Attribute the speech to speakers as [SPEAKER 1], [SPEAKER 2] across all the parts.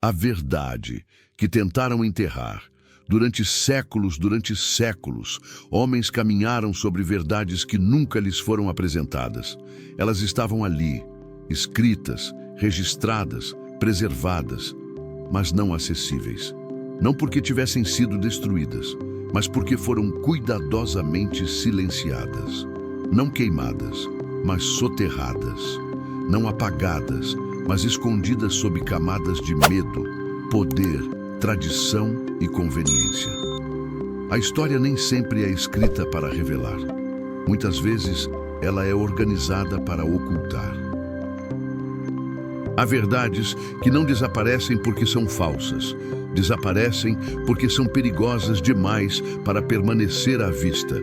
[SPEAKER 1] A verdade que tentaram enterrar. Durante séculos, homens caminharam sobre verdades que nunca lhes foram apresentadas. Elas estavam ali, escritas, registradas, preservadas, mas não acessíveis. Não porque tivessem sido destruídas, mas porque foram cuidadosamente silenciadas. Não queimadas, mas soterradas. Não apagadas, mas escondidas sob camadas de medo, poder, tradição e conveniência. A história nem sempre é escrita para revelar. Muitas vezes, ela é organizada para ocultar. Há verdades que não desaparecem porque são falsas. Desaparecem porque são perigosas demais para permanecer à vista.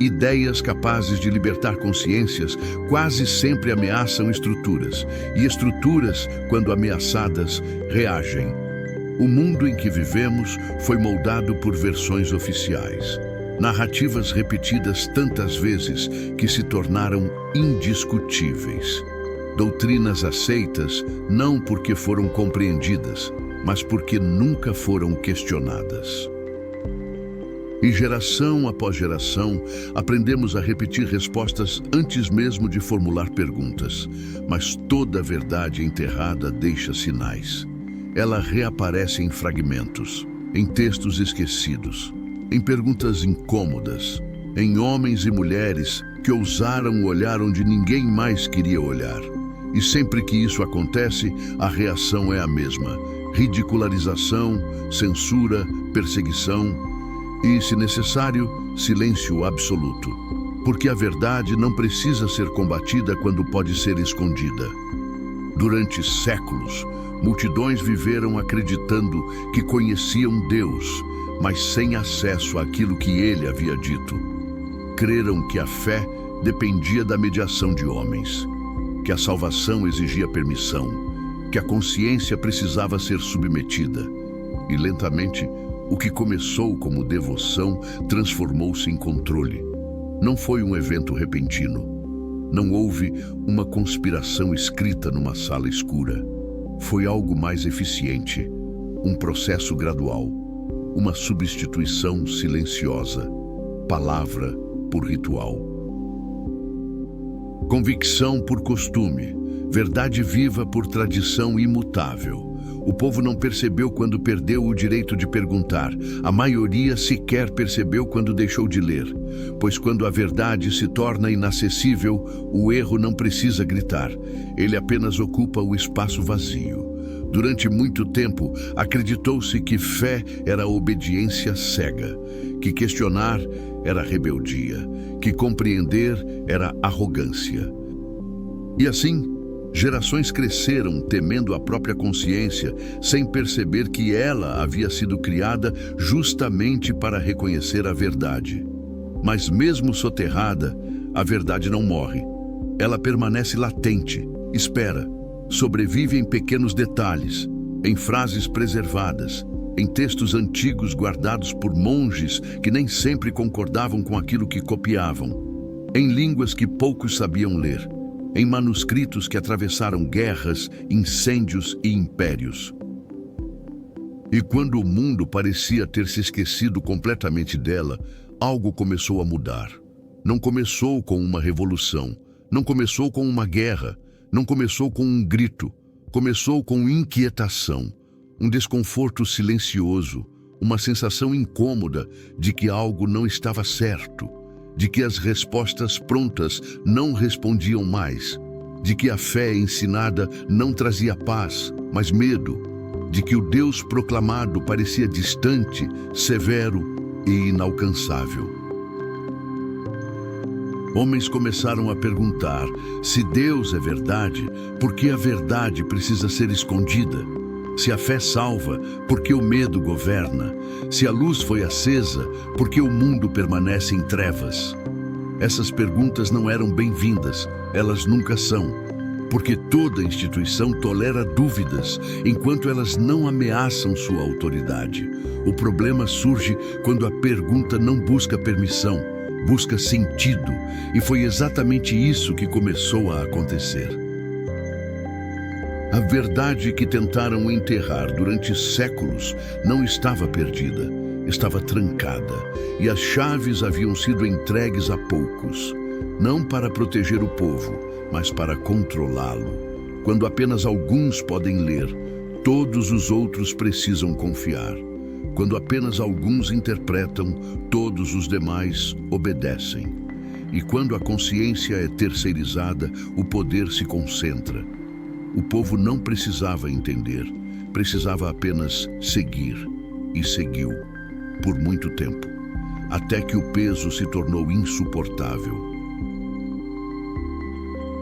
[SPEAKER 1] Ideias capazes de libertar consciências quase sempre ameaçam estruturas. E estruturas, quando ameaçadas, reagem. O mundo em que vivemos foi moldado por versões oficiais. Narrativas repetidas tantas vezes que se tornaram indiscutíveis. Doutrinas aceitas não porque foram compreendidas, mas porque nunca foram questionadas. E geração após geração, aprendemos a repetir respostas antes mesmo de formular perguntas. Mas toda verdade enterrada deixa sinais. Ela reaparece em fragmentos, em textos esquecidos, em perguntas incômodas, em homens e mulheres que ousaram olhar onde ninguém mais queria olhar. E sempre que isso acontece, a reação é a mesma: ridicularização, censura, perseguição e, se necessário, silêncio absoluto. Porque a verdade não precisa ser combatida quando pode ser escondida. Durante séculos, multidões viveram acreditando que conheciam Deus, mas sem acesso àquilo que Ele havia dito. Creram que a fé dependia da mediação de homens, que a salvação exigia permissão, que a consciência precisava ser submetida. E lentamente, o que começou como devoção transformou-se em controle. Não foi um evento repentino. Não houve uma conspiração escrita numa sala escura. Foi algo mais eficiente, um processo gradual, uma substituição silenciosa, palavra por ritual. Convicção por costume, verdade viva por tradição imutável. O povo não percebeu quando perdeu o direito de perguntar. A maioria sequer percebeu quando deixou de ler. Pois quando a verdade se torna inacessível, o erro não precisa gritar. Ele apenas ocupa o espaço vazio. Durante muito tempo, acreditou-se que fé era obediência cega, que questionar era rebeldia, que compreender era arrogância. E assim, gerações cresceram temendo a própria consciência, sem perceber que ela havia sido criada justamente para reconhecer a verdade. Mas mesmo soterrada, a verdade não morre. Ela permanece latente, espera, sobrevive em pequenos detalhes, em frases preservadas, em textos antigos guardados por monges que nem sempre concordavam com aquilo que copiavam, em línguas que poucos sabiam ler, em manuscritos que atravessaram guerras, incêndios e impérios. E quando o mundo parecia ter se esquecido completamente dela, algo começou a mudar. Não começou com uma revolução, não começou com uma guerra, não começou com um grito, começou com inquietação, um desconforto silencioso, uma sensação incômoda de que algo não estava certo, de que as respostas prontas não respondiam mais, de que a fé ensinada não trazia paz, mas medo, de que o Deus proclamado parecia distante, severo e inalcançável. Homens começaram a perguntar: se Deus é verdade, por que a verdade precisa ser escondida? Se a fé salva, por que o medo governa? Se a luz foi acesa, por que o mundo permanece em trevas? Essas perguntas não eram bem-vindas, elas nunca são, porque toda instituição tolera dúvidas, enquanto elas não ameaçam sua autoridade. O problema surge quando a pergunta não busca permissão, busca sentido, e foi exatamente isso que começou a acontecer. A verdade que tentaram enterrar durante séculos não estava perdida, estava trancada, e as chaves haviam sido entregues a poucos, não para proteger o povo, mas para controlá-lo. Quando apenas alguns podem ler, todos os outros precisam confiar. Quando apenas alguns interpretam, todos os demais obedecem. E quando a consciência é terceirizada, o poder se concentra. O povo não precisava entender, precisava apenas seguir. E seguiu, por muito tempo, até que o peso se tornou insuportável.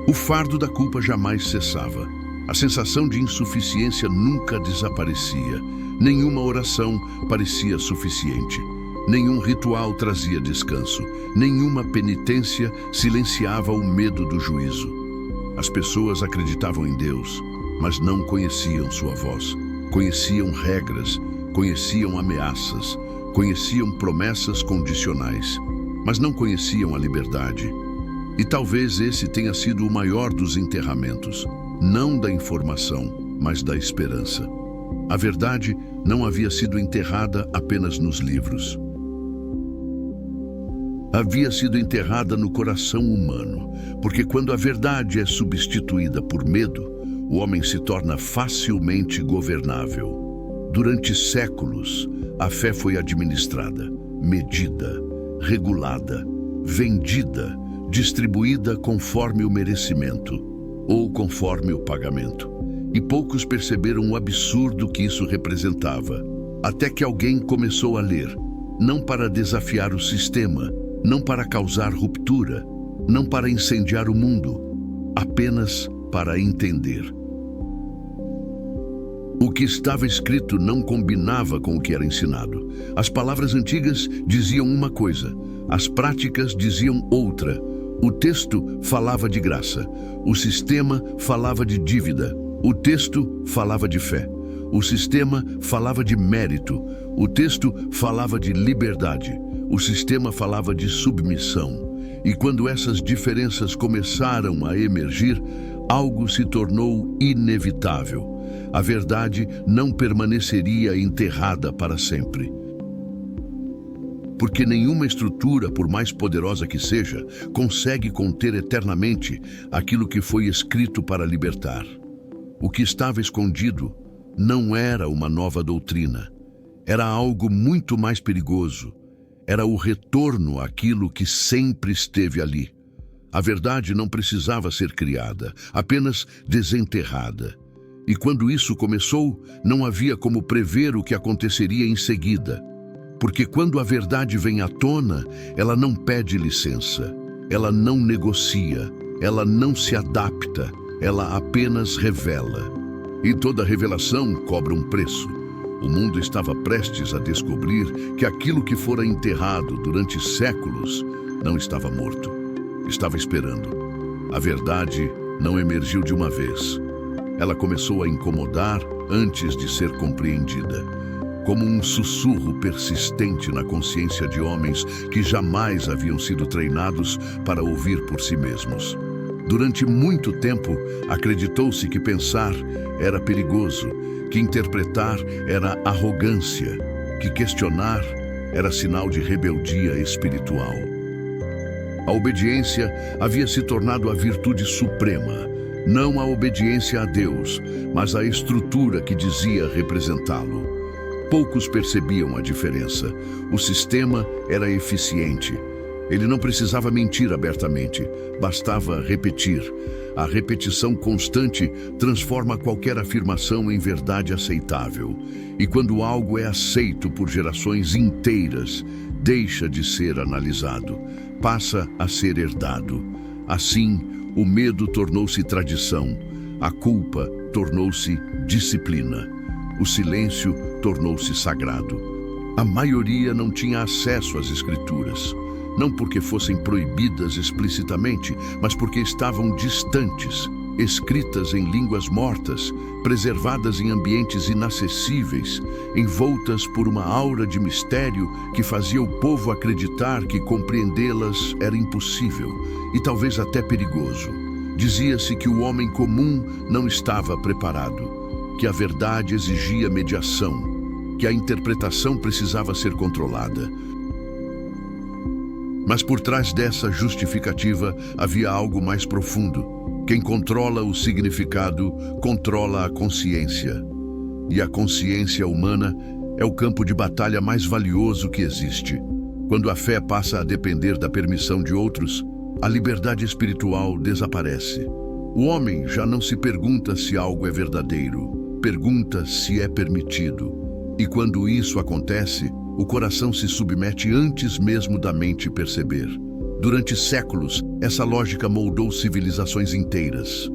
[SPEAKER 1] O fardo da culpa jamais cessava. A sensação de insuficiência nunca desaparecia. Nenhuma oração parecia suficiente. Nenhum ritual trazia descanso. Nenhuma penitência silenciava o medo do juízo. As pessoas acreditavam em Deus, mas não conheciam sua voz. Conheciam regras, conheciam ameaças, conheciam promessas condicionais, mas não conheciam a liberdade. E talvez esse tenha sido o maior dos enterramentos, não da informação, mas da esperança. A verdade não havia sido enterrada apenas nos livros. Havia sido enterrada no coração humano, porque quando a verdade é substituída por medo, o homem se torna facilmente governável. Durante séculos, a fé foi administrada, medida, regulada, vendida, distribuída conforme o merecimento ou conforme o pagamento. E poucos perceberam o absurdo que isso representava, até que alguém começou a ler, não para desafiar o sistema, não para causar ruptura, não para incendiar o mundo, apenas para entender. O que estava escrito não combinava com o que era ensinado. As palavras antigas diziam uma coisa, as práticas diziam outra. O texto falava de graça, o sistema falava de dívida, o texto falava de fé, o sistema falava de mérito, o texto falava de liberdade, o sistema falava de submissão. E quando essas diferenças começaram a emergir, algo se tornou inevitável. A verdade não permaneceria enterrada para sempre. Porque nenhuma estrutura, por mais poderosa que seja, consegue conter eternamente aquilo que foi escrito para libertar. O que estava escondido não era uma nova doutrina. Era algo muito mais perigoso. Era o retorno àquilo que sempre esteve ali. A verdade não precisava ser criada, apenas desenterrada. E quando isso começou, não havia como prever o que aconteceria em seguida. Porque quando a verdade vem à tona, ela não pede licença, ela não negocia, ela não se adapta, ela apenas revela. E toda revelação cobra um preço. O mundo estava prestes a descobrir que aquilo que fora enterrado durante séculos não estava morto. Estava esperando. A verdade não emergiu de uma vez. Ela começou a incomodar antes de ser compreendida, como um sussurro persistente na consciência de homens que jamais haviam sido treinados para ouvir por si mesmos. Durante muito tempo, acreditou-se que pensar era perigoso, que interpretar era arrogância, que questionar era sinal de rebeldia espiritual. A obediência havia se tornado a virtude suprema, não a obediência a Deus, mas a estrutura que dizia representá-lo. Poucos percebiam a diferença. O sistema era eficiente. Ele não precisava mentir abertamente, bastava repetir. A repetição constante transforma qualquer afirmação em verdade aceitável. E quando algo é aceito por gerações inteiras, deixa de ser analisado, passa a ser herdado. Assim, o medo tornou-se tradição, a culpa tornou-se disciplina, o silêncio tornou-se sagrado. A maioria não tinha acesso às escrituras. Não porque fossem proibidas explicitamente, mas porque estavam distantes, escritas em línguas mortas, preservadas em ambientes inacessíveis, envoltas por uma aura de mistério que fazia o povo acreditar que compreendê-las era impossível e talvez até perigoso. Dizia-se que o homem comum não estava preparado, que a verdade exigia mediação, que a interpretação precisava ser controlada. Mas por trás dessa justificativa havia algo mais profundo. Quem controla o significado, controla a consciência. E a consciência humana é o campo de batalha mais valioso que existe. Quando a fé passa a depender da permissão de outros, a liberdade espiritual desaparece. O homem já não se pergunta se algo é verdadeiro, pergunta se é permitido. E quando isso acontece, o coração se submete antes mesmo da mente perceber. Durante séculos, essa lógica moldou civilizações inteiras.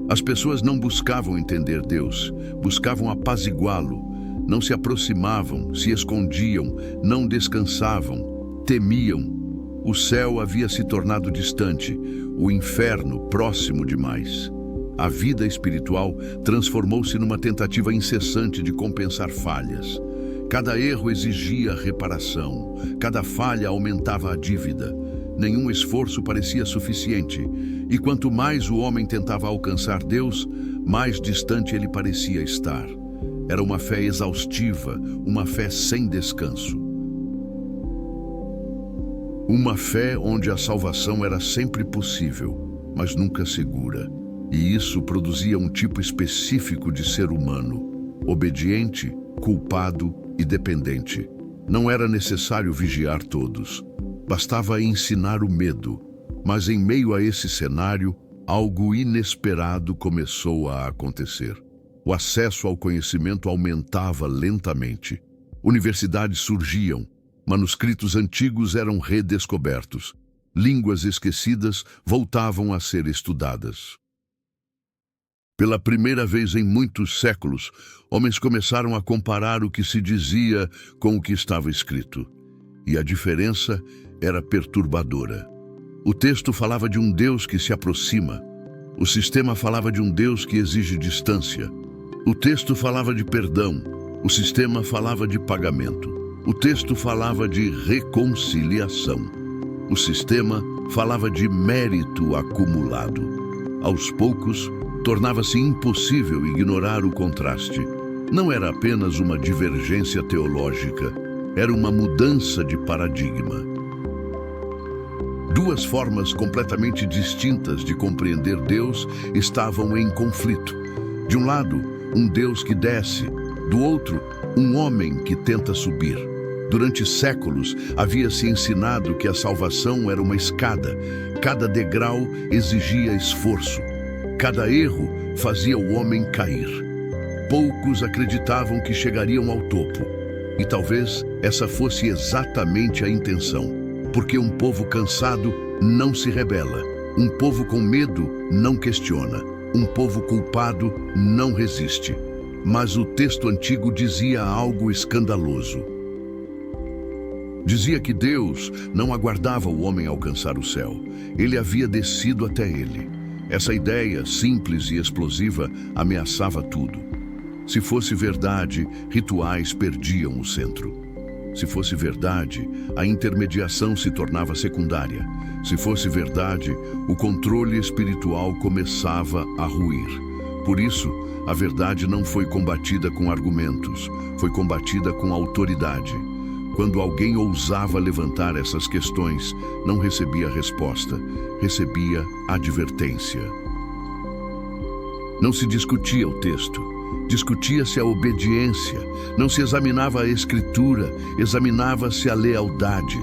[SPEAKER 1] As pessoas não buscavam entender Deus, buscavam apaziguá-lo, não se aproximavam, se escondiam, não descansavam, temiam. O céu havia se tornado distante, o inferno próximo demais. A vida espiritual transformou-se numa tentativa incessante de compensar falhas. Cada erro exigia reparação, cada falha aumentava a dívida. Nenhum esforço parecia suficiente, e quanto mais o homem tentava alcançar Deus, mais distante ele parecia estar. Era uma fé exaustiva, uma fé sem descanso. Uma fé onde a salvação era sempre possível, mas nunca segura. E isso produzia um tipo específico de ser humano, obediente, culpado e dependente. Não era necessário vigiar todos. Bastava ensinar o medo. Mas em meio a esse cenário, algo inesperado começou a acontecer. O acesso ao conhecimento aumentava lentamente. Universidades surgiam. Manuscritos antigos eram redescobertos. Línguas esquecidas voltavam a ser estudadas. Pela primeira vez em muitos séculos, homens começaram a comparar o que se dizia com o que estava escrito. E a diferença era perturbadora. O texto falava de um Deus que se aproxima. O sistema falava de um Deus que exige distância. O texto falava de perdão. O sistema falava de pagamento. O texto falava de reconciliação. O sistema falava de mérito acumulado. Aos poucos, tornava-se impossível ignorar o contraste. Não era apenas uma divergência teológica, era uma mudança de paradigma. Duas formas completamente distintas de compreender Deus estavam em conflito. De um lado, um Deus que desce, do outro, um homem que tenta subir. Durante séculos, havia-se ensinado que a salvação era uma escada. Cada degrau exigia esforço. Cada erro fazia o homem cair. Poucos acreditavam que chegariam ao topo. E talvez essa fosse exatamente a intenção. Porque um povo cansado não se rebela. Um povo com medo não questiona. Um povo culpado não resiste. Mas o texto antigo dizia algo escandaloso. Dizia que Deus não aguardava o homem alcançar o céu. Ele havia descido até ele. Essa ideia, simples e explosiva, ameaçava tudo. Se fosse verdade, rituais perdiam o centro. Se fosse verdade, a intermediação se tornava secundária. Se fosse verdade, o controle espiritual começava a ruir. Por isso, a verdade não foi combatida com argumentos, foi combatida com autoridade. Quando alguém ousava levantar essas questões, não recebia resposta, recebia advertência. Não se discutia o texto, discutia-se a obediência, não se examinava a escritura, examinava-se a lealdade,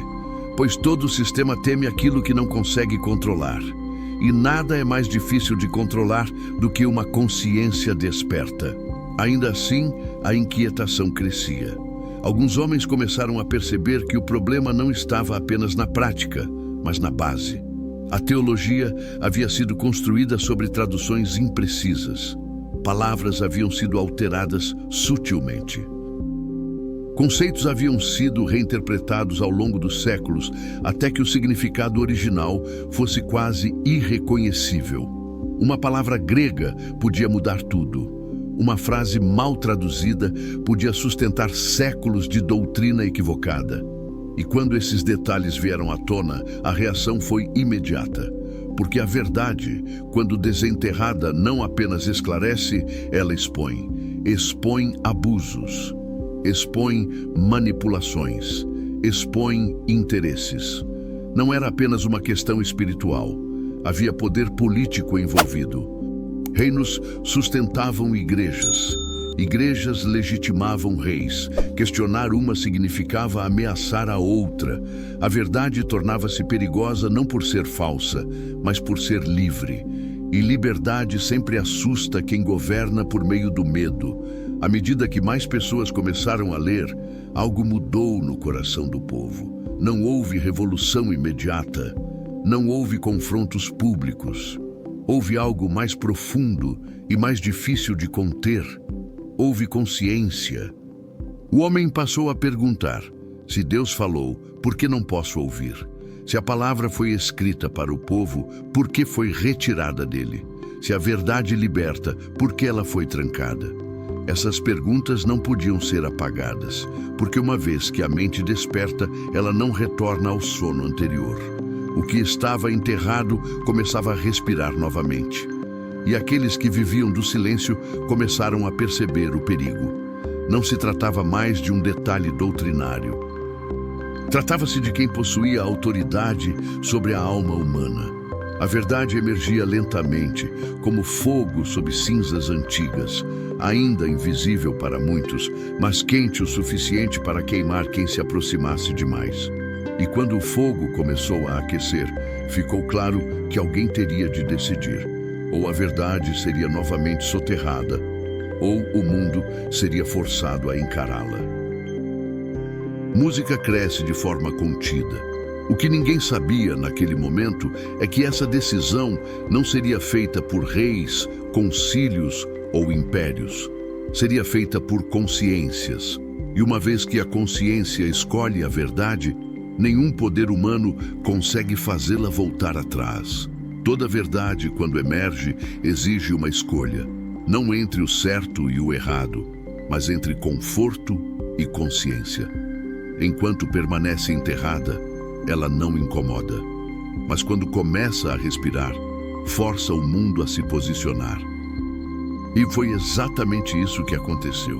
[SPEAKER 1] pois todo o sistema teme aquilo que não consegue controlar. E nada é mais difícil de controlar do que uma consciência desperta. Ainda assim, a inquietação crescia. Alguns homens começaram a perceber que o problema não estava apenas na prática, mas na base. A teologia havia sido construída sobre traduções imprecisas. Palavras haviam sido alteradas sutilmente. Conceitos haviam sido reinterpretados ao longo dos séculos, até que o significado original fosse quase irreconhecível. Uma palavra grega podia mudar tudo. Uma frase mal traduzida podia sustentar séculos de doutrina equivocada. E quando esses detalhes vieram à tona, a reação foi imediata. Porque a verdade, quando desenterrada, não apenas esclarece, ela expõe. Expõe abusos, expõe manipulações, expõe interesses. Não era apenas uma questão espiritual. Havia poder político envolvido. Reinos sustentavam igrejas. Igrejas legitimavam reis. Questionar uma significava ameaçar a outra. A verdade tornava-se perigosa não por ser falsa, mas por ser livre. E liberdade sempre assusta quem governa por meio do medo. À medida que mais pessoas começaram a ler, algo mudou no coração do povo. Não houve revolução imediata. Não houve confrontos públicos. Houve algo mais profundo e mais difícil de conter. Houve consciência. O homem passou a perguntar: se Deus falou, por que não posso ouvir? Se a palavra foi escrita para o povo, por que foi retirada dele? Se a verdade liberta, por que ela foi trancada? Essas perguntas não podiam ser apagadas, porque uma vez que a mente desperta, ela não retorna ao sono anterior. O que estava enterrado começava a respirar novamente. E aqueles que viviam do silêncio começaram a perceber o perigo. Não se tratava mais de um detalhe doutrinário. Tratava-se de quem possuía autoridade sobre a alma humana. A verdade emergia lentamente, como fogo sob cinzas antigas, ainda invisível para muitos, mas quente o suficiente para queimar quem se aproximasse demais. E quando o fogo começou a aquecer, ficou claro que alguém teria de decidir. Ou a verdade seria novamente soterrada, ou o mundo seria forçado a encará-la. Música cresce de forma contida. O que ninguém sabia naquele momento é que essa decisão não seria feita por reis, concílios ou impérios. Seria feita por consciências. E uma vez que a consciência escolhe a verdade, nenhum poder humano consegue fazê-la voltar atrás. Toda verdade, quando emerge, exige uma escolha. Não entre o certo e o errado, mas entre conforto e consciência. Enquanto permanece enterrada, ela não incomoda. Mas quando começa a respirar, força o mundo a se posicionar. E foi exatamente isso que aconteceu.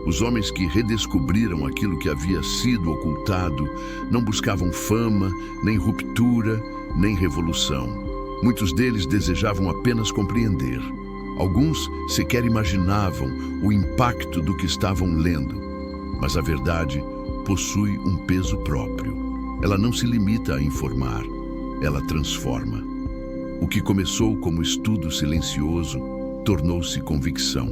[SPEAKER 1] Os homens que redescobriram aquilo que havia sido ocultado não buscavam fama, nem ruptura, nem revolução. Muitos deles desejavam apenas compreender. Alguns sequer imaginavam o impacto do que estavam lendo. Mas a verdade possui um peso próprio. Ela não se limita a informar, ela transforma. O que começou como estudo silencioso tornou-se convicção.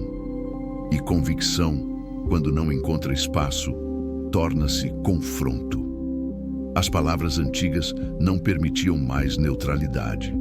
[SPEAKER 1] E convicção, quando não encontra espaço, torna-se confronto. As palavras antigas não permitiam mais neutralidade.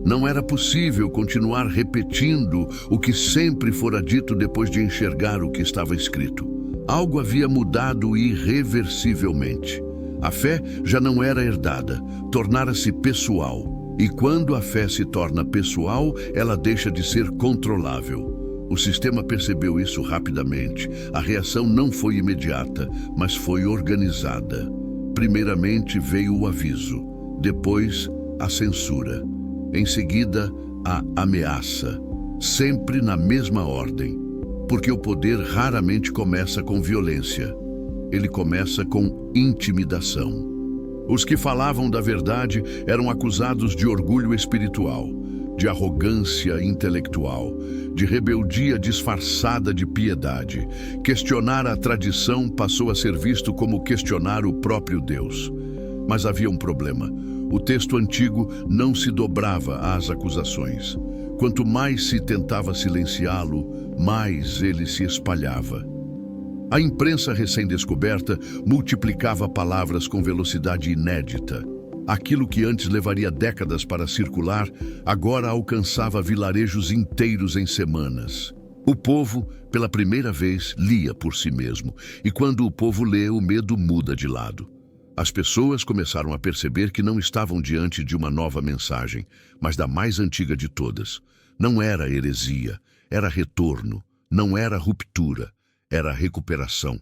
[SPEAKER 1] Não era possível continuar repetindo o que sempre fora dito depois de enxergar o que estava escrito. Algo havia mudado irreversivelmente. A fé já não era herdada, tornara-se pessoal. E quando a fé se torna pessoal, ela deixa de ser controlável. O sistema percebeu isso rapidamente. A reação não foi imediata, mas foi organizada. Primeiramente veio o aviso, depois a censura. Em seguida, a ameaça, sempre na mesma ordem, porque o poder raramente começa com violência. Ele começa com intimidação. Os que falavam da verdade eram acusados de orgulho espiritual, de arrogância intelectual, de rebeldia disfarçada de piedade. Questionar a tradição passou a ser visto como questionar o próprio Deus. Mas havia um problema. O texto antigo não se dobrava às acusações. Quanto mais se tentava silenciá-lo, mais ele se espalhava. A imprensa recém-descoberta multiplicava palavras com velocidade inédita. Aquilo que antes levaria décadas para circular, agora alcançava vilarejos inteiros em semanas. O povo, pela primeira vez, lia por si mesmo. E quando o povo lê, o medo muda de lado. As pessoas começaram a perceber que não estavam diante de uma nova mensagem, mas da mais antiga de todas. Não era heresia, era retorno. Não era ruptura, era recuperação.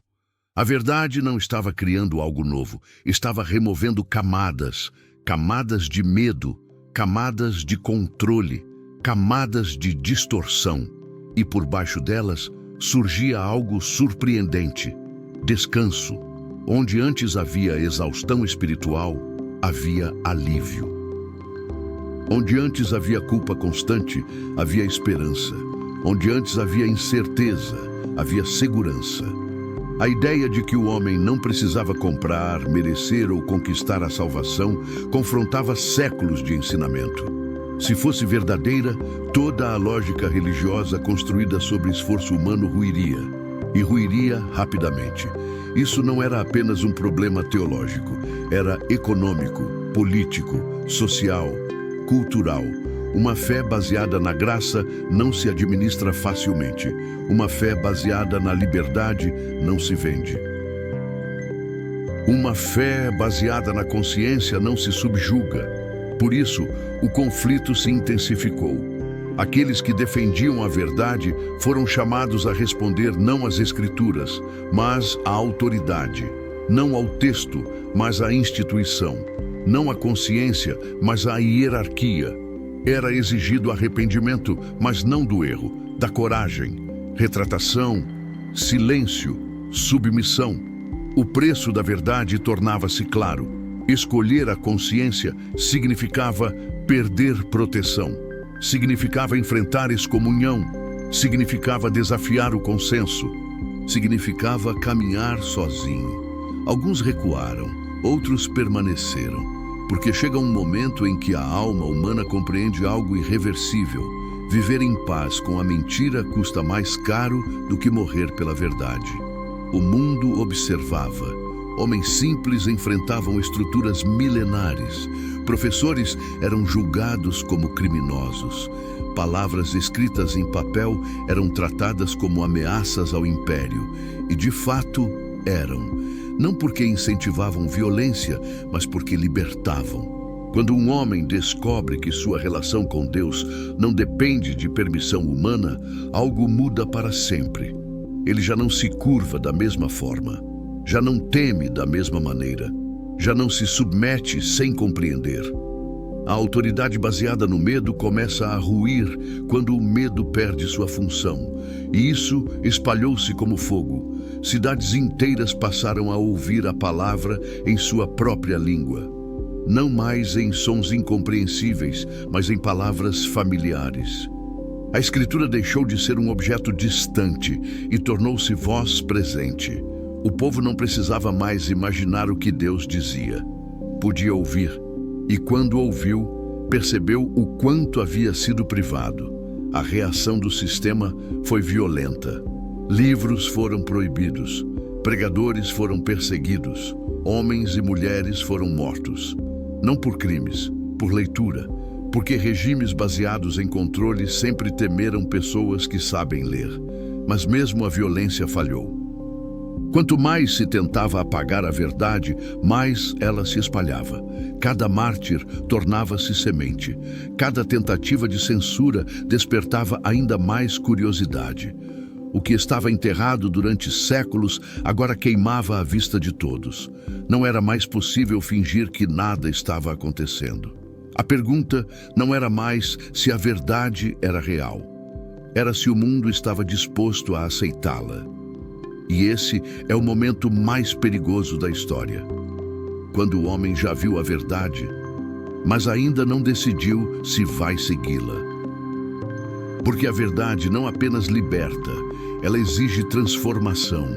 [SPEAKER 1] A verdade não estava criando algo novo, estava removendo camadas, camadas de medo, camadas de controle, camadas de distorção, e por baixo delas surgia algo surpreendente: descanso. Onde antes havia exaustão espiritual, havia alívio. Onde antes havia culpa constante, havia esperança. Onde antes havia incerteza, havia segurança. A ideia de que o homem não precisava comprar, merecer ou conquistar a salvação confrontava séculos de ensinamento. Se fosse verdadeira, toda a lógica religiosa construída sobre esforço humano ruiria, e ruiria rapidamente. Isso não era apenas um problema teológico, era econômico, político, social, cultural. Uma fé baseada na graça não se administra facilmente. Uma fé baseada na liberdade não se vende. Uma fé baseada na consciência não se subjuga. Por isso, o conflito se intensificou. Aqueles que defendiam a verdade foram chamados a responder não às Escrituras, mas à autoridade. Não ao texto, mas à instituição. Não à consciência, mas à hierarquia. Era exigido arrependimento, mas não do erro, da coragem, retratação, silêncio, submissão. O preço da verdade tornava-se claro. Escolher a consciência significava perder proteção. Significava enfrentar excomunhão, significava desafiar o consenso, significava caminhar sozinho. Alguns recuaram, outros permaneceram, porque chega um momento em que a alma humana compreende algo irreversível. Viver em paz com a mentira custa mais caro do que morrer pela verdade. O mundo observava. Homens simples enfrentavam estruturas milenares. Professores eram julgados como criminosos. Palavras escritas em papel eram tratadas como ameaças ao império. E de fato eram. Não porque incentivavam violência, mas porque libertavam. Quando um homem descobre que sua relação com Deus não depende de permissão humana, algo muda para sempre. Ele já não se curva da mesma forma. Já não teme da mesma maneira, já não se submete sem compreender. A autoridade baseada no medo começa a ruir quando o medo perde sua função, e isso espalhou-se como fogo. Cidades inteiras passaram a ouvir a palavra em sua própria língua, não mais em sons incompreensíveis, mas em palavras familiares. A Escritura deixou de ser um objeto distante e tornou-se voz presente. O povo não precisava mais imaginar o que Deus dizia. Podia ouvir, e quando ouviu, percebeu o quanto havia sido privado. A reação do sistema foi violenta. Livros foram proibidos, pregadores foram perseguidos, homens e mulheres foram mortos. Não por crimes, por leitura, porque regimes baseados em controle sempre temeram pessoas que sabem ler. Mas mesmo a violência falhou. Quanto mais se tentava apagar a verdade, mais ela se espalhava. Cada mártir tornava-se semente. Cada tentativa de censura despertava ainda mais curiosidade. O que estava enterrado durante séculos agora queimava à vista de todos. Não era mais possível fingir que nada estava acontecendo. A pergunta não era mais se a verdade era real. Era se o mundo estava disposto a aceitá-la. E esse é o momento mais perigoso da história. Quando o homem já viu a verdade, mas ainda não decidiu se vai segui-la. Porque a verdade não apenas liberta, ela exige transformação.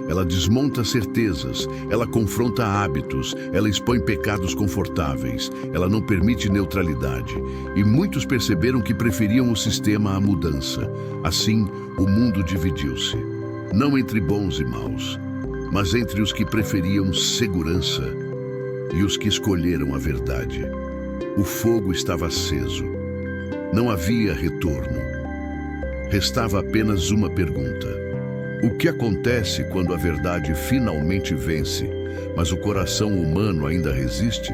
[SPEAKER 1] Ela desmonta certezas, ela confronta hábitos, ela expõe pecados confortáveis, ela não permite neutralidade. E muitos perceberam que preferiam o sistema à mudança. Assim, o mundo dividiu-se. Não entre bons e maus, mas entre os que preferiam segurança e os que escolheram a verdade. O fogo estava aceso. Não havia retorno. Restava apenas uma pergunta. O que acontece quando a verdade finalmente vence, mas o coração humano ainda resiste?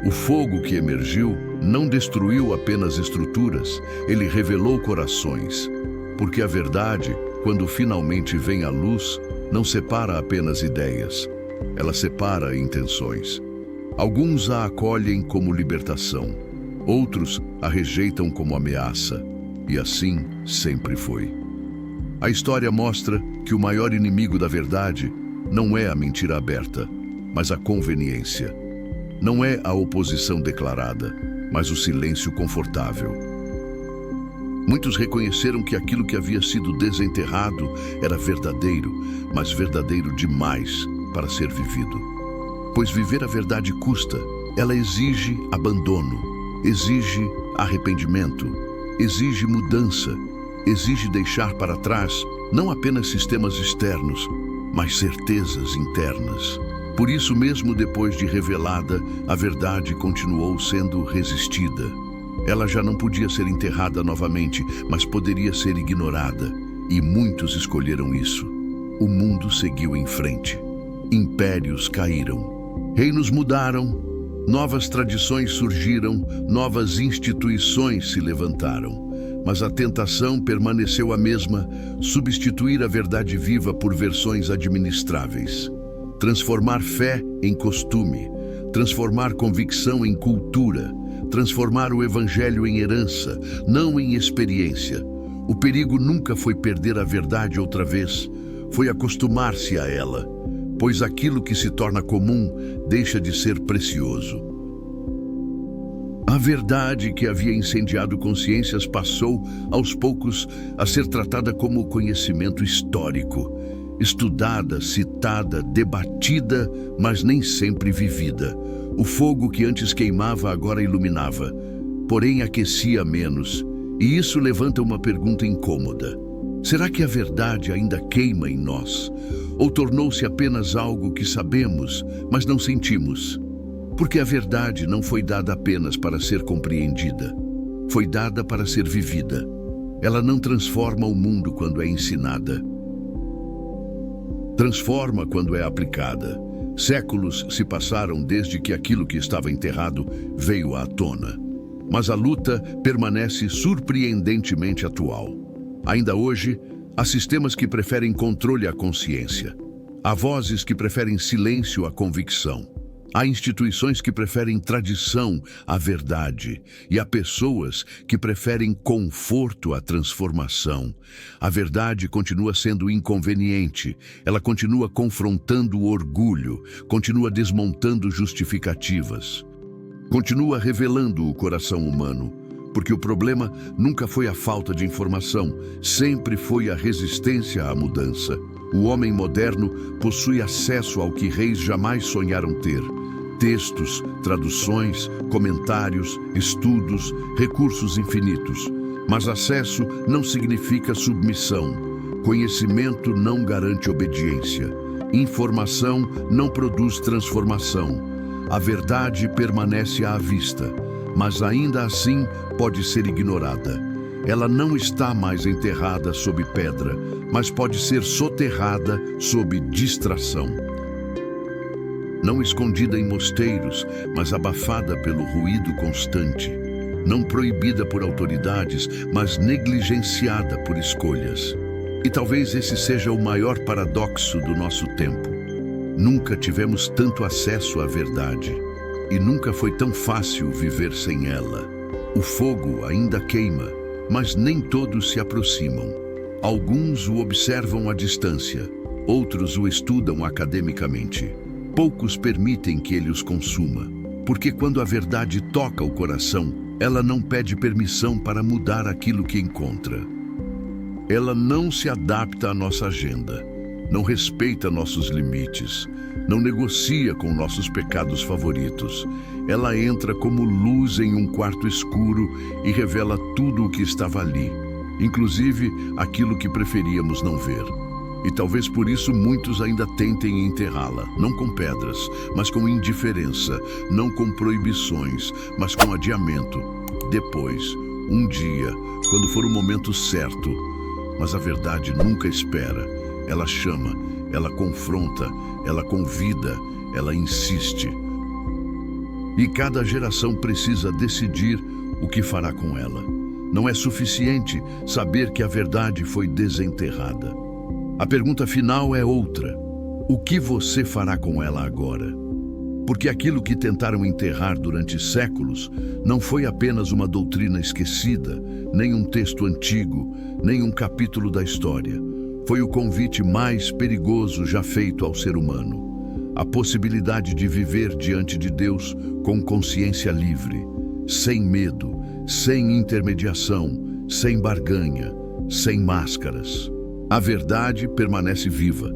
[SPEAKER 1] O fogo que emergiu não destruiu apenas estruturas, ele revelou corações. Porque a verdade, quando finalmente vem à luz, não separa apenas ideias, ela separa intenções. Alguns a acolhem como libertação, Outros a rejeitam como ameaça, e assim sempre foi. A história mostra que o maior inimigo da verdade não é a mentira aberta, mas a conveniência. Não é a oposição declarada, mas o silêncio confortável. Muitos reconheceram que aquilo que havia sido desenterrado era verdadeiro, mas verdadeiro demais para ser vivido. Pois viver a verdade custa, ela exige abandono, exige arrependimento, exige mudança, exige deixar para trás não apenas sistemas externos, mas certezas internas. Por isso mesmo, depois de revelada, a verdade continuou sendo resistida. Ela já não podia ser enterrada novamente, mas poderia ser ignorada. E muitos escolheram isso. O mundo seguiu em frente. Impérios caíram. Reinos mudaram. Novas tradições surgiram. Novas instituições se levantaram. Mas a tentação permaneceu a mesma: substituir a verdade viva por versões administráveis. Transformar fé em costume. Transformar convicção em cultura. Transformar o evangelho em herança, não em experiência. O perigo nunca foi perder a verdade outra vez, foi acostumar-se a ela, pois aquilo que se torna comum deixa de ser precioso. A verdade que havia incendiado consciências passou, aos poucos, a ser tratada como conhecimento histórico, estudada, citada, debatida, mas nem sempre vivida. O fogo que antes queimava agora iluminava, porém aquecia menos, e isso levanta uma pergunta incômoda. Será que a verdade ainda queima em nós? Ou tornou-se apenas algo que sabemos, mas não sentimos? Porque a verdade não foi dada apenas para ser compreendida, foi dada para ser vivida. Ela não transforma o mundo quando é ensinada. Transforma quando é aplicada. Séculos se passaram desde que aquilo que estava enterrado veio à tona. Mas a luta permanece surpreendentemente atual. Ainda hoje, há sistemas que preferem controle à consciência. Há vozes que preferem silêncio à convicção. Há instituições que preferem tradição à verdade, e há pessoas que preferem conforto à transformação. A verdade continua sendo inconveniente, ela continua confrontando o orgulho, continua desmontando justificativas, continua revelando o coração humano, porque o problema nunca foi a falta de informação, sempre foi a resistência à mudança. O homem moderno possui acesso ao que reis jamais sonharam ter: textos, traduções, comentários, estudos, recursos infinitos. Mas acesso não significa submissão. Conhecimento não garante obediência. Informação não produz transformação. A verdade permanece à vista, mas ainda assim pode ser ignorada. Ela não está mais enterrada sob pedra, mas pode ser soterrada sob distração. Não escondida em mosteiros, mas abafada pelo ruído constante. Não proibida por autoridades, mas negligenciada por escolhas. E talvez esse seja o maior paradoxo do nosso tempo. Nunca tivemos tanto acesso à verdade, e nunca foi tão fácil viver sem ela. O fogo ainda queima, mas nem todos se aproximam. Alguns o observam à distância, outros o estudam academicamente. Poucos permitem que ele os consuma, porque quando a verdade toca o coração, ela não pede permissão para mudar aquilo que encontra. Ela não se adapta à nossa agenda, não respeita nossos limites, não negocia com nossos pecados favoritos. Ela entra como luz em um quarto escuro e revela tudo o que estava ali, inclusive aquilo que preferíamos não ver. E talvez por isso muitos ainda tentem enterrá-la, não com pedras, mas com indiferença, não com proibições, mas com adiamento. Depois, um dia, quando for o momento certo. Mas a verdade nunca espera. Ela chama, ela confronta, ela convida, ela insiste. E cada geração precisa decidir o que fará com ela. Não é suficiente saber que a verdade foi desenterrada. A pergunta final é outra: o que você fará com ela agora? Porque aquilo que tentaram enterrar durante séculos não foi apenas uma doutrina esquecida, nem um texto antigo, nem um capítulo da história. Foi o convite mais perigoso já feito ao ser humano. A possibilidade de viver diante de Deus com consciência livre, sem medo, sem intermediação, sem barganha, sem máscaras. A verdade permanece viva.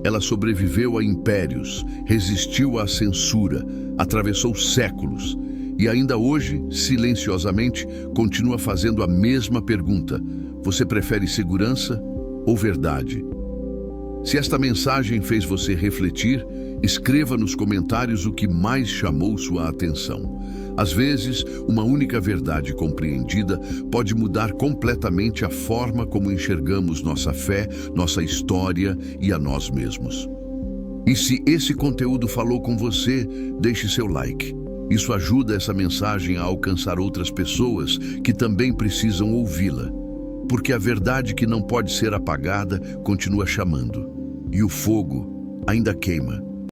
[SPEAKER 1] Ela sobreviveu a impérios, resistiu à censura, atravessou séculos e ainda hoje, silenciosamente, continua fazendo a mesma pergunta: você prefere segurança ou verdade? Se esta mensagem fez você refletir, escreva nos comentários o que mais chamou sua atenção. Às vezes, uma única verdade compreendida pode mudar completamente a forma como enxergamos nossa fé, nossa história e a nós mesmos. E se esse conteúdo falou com você, deixe seu like. Isso ajuda essa mensagem a alcançar outras pessoas que também precisam ouvi-la. Porque a verdade que não pode ser apagada continua chamando. E o fogo ainda queima.